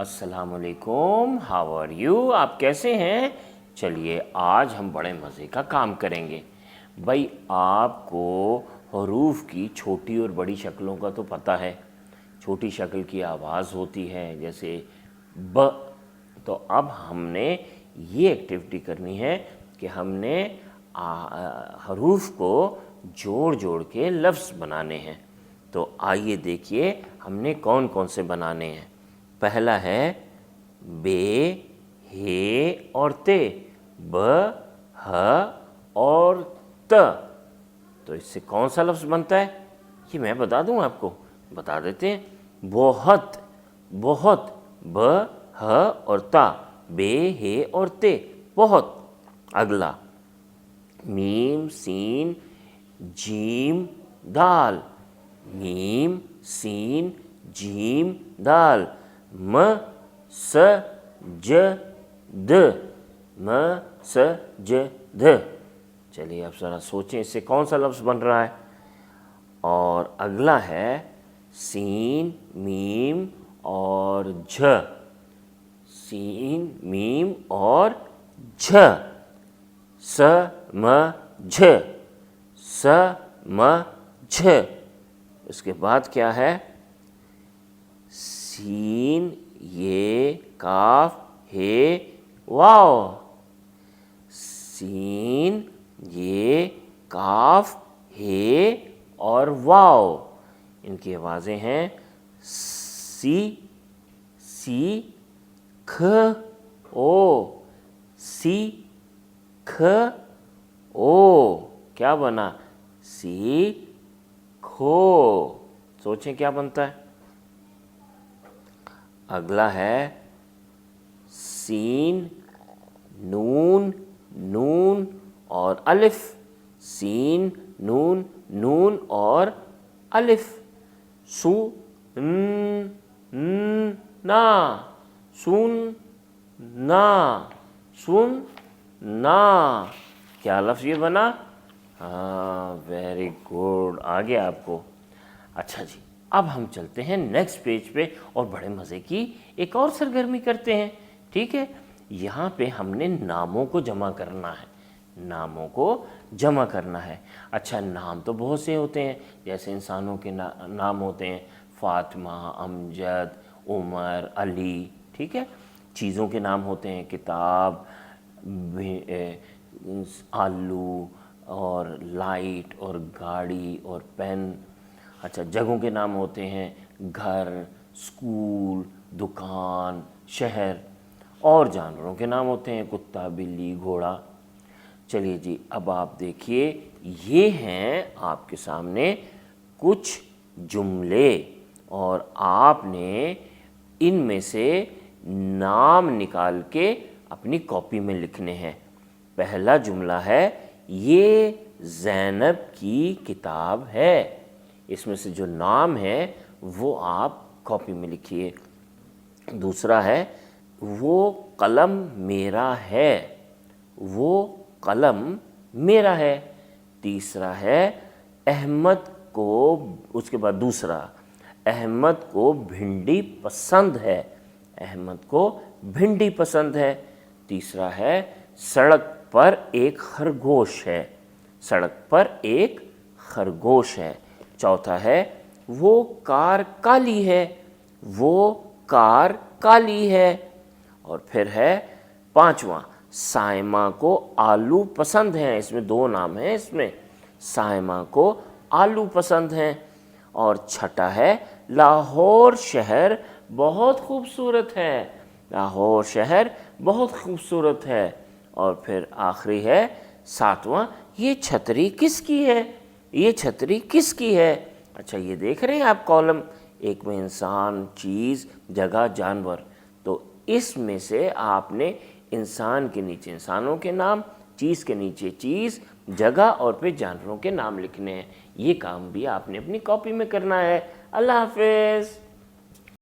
अस्सलाम वालेकुम, how are you? आप कैसे हैं? चलिए आज हम बड़े मज़े का काम करेंगे। भाई आपको हरूफ की छोटी और बड़ी शक्लों का तो पता है। छोटी शक्ल की आवाज़ होती है जैसे ब। तो अब हमने ये एक्टिविटी करनी है कि हमने हरूफ को जोड़ जोड़ के लफ्ज़ बनाने हैं। तो आइए देखिए हमने कौन कौन से बनाने हैं। पहला है बे, हे और ते, ब, ह और त। तो इससे कौन सा लफ्ज़ बनता है ये मैं बता दूं आपको, बता देते हैं। बहुत, बहुत, ब, ह और ता, बे, हे और ते, बहुत। अगला मीम, सीन, जीम, दाल, मीम, सीन, जीम, दाल, म, स, ज, द, म, स, ज, ध। चलिए आप ज़रा सोचें इससे कौन सा लफ्ज़ बन रहा है। और अगला है सीन, मीम और झ, सीन, मीम और झ, स, म, झ, स, म, झ। उसके बाद क्या है सीन, ये, काफ, हे, वाव, सीन, ये, काफ, हे और वाव। इनकी आवाज़ें हैं सी, सी, ख, ओ, सी, ख, ओ। क्या बना? सी, खो। सोचें क्या बनता है। अगला है सीन, नून, नून और अलिफ, सीन, नून, नून और अलिफ, सु, न, ना, सुन, ना, सुन, ना। क्या लफ्ज़ ये बना? हाँ, वेरी गुड, आ गया आपको। अच्छा जी, अब हम चलते हैं नेक्स्ट पेज पे और बड़े मज़े की एक और सरगर्मी करते हैं। ठीक है, यहाँ पे हमने नामों को जमा करना है, नामों को जमा करना है। अच्छा, नाम तो बहुत से होते हैं, जैसे इंसानों के नाम होते हैं फातिमा, अमजद, उमर, अली। ठीक है, चीज़ों के नाम होते हैं किताब, आलू और लाइट और गाड़ी और पेन। अच्छा, जगहों के नाम होते हैं घर, स्कूल, दुकान, शहर। और जानवरों के नाम होते हैं कुत्ता, बिल्ली, घोड़ा। चलिए जी, अब आप देखिए, ये हैं आपके सामने कुछ जुमले और आपने इनमें से नाम निकाल के अपनी कॉपी में लिखने हैं। पहला जुमला है ये ज़ैनब की किताब है। इसमें से जो नाम है वो आप कॉपी में लिखिए। दूसरा है वो कलम मेरा है, वो कलम मेरा है। तीसरा है अहमद को, उसके बाद दूसरा, अहमद को भिंडी पसंद है, अहमद को भिंडी पसंद है। तीसरा है सड़क पर एक खरगोश है, सड़क पर एक खरगोश है। चौथा है वो कार काली है, वो कार काली है। और फिर है पांचवा, साइमा को आलू पसंद हैं। इसमें दो नाम हैं, इसमें साइमा को आलू पसंद हैं। और छठा है लाहौर शहर बहुत खूबसूरत है, लाहौर शहर बहुत खूबसूरत है। और फिर आखिरी है सातवां, ये छतरी किसकी है, ये छतरी किसकी है। अच्छा, ये देख रहे हैं आप कॉलम, एक में इंसान, चीज़, जगह, जानवर। तो इसमें से आपने इंसान के नीचे इंसानों के नाम, चीज़ के नीचे चीज़, जगह और फिर जानवरों के नाम लिखने हैं। ये काम भी आपने अपनी कॉपी में करना है। अल्लाह हाफिज़।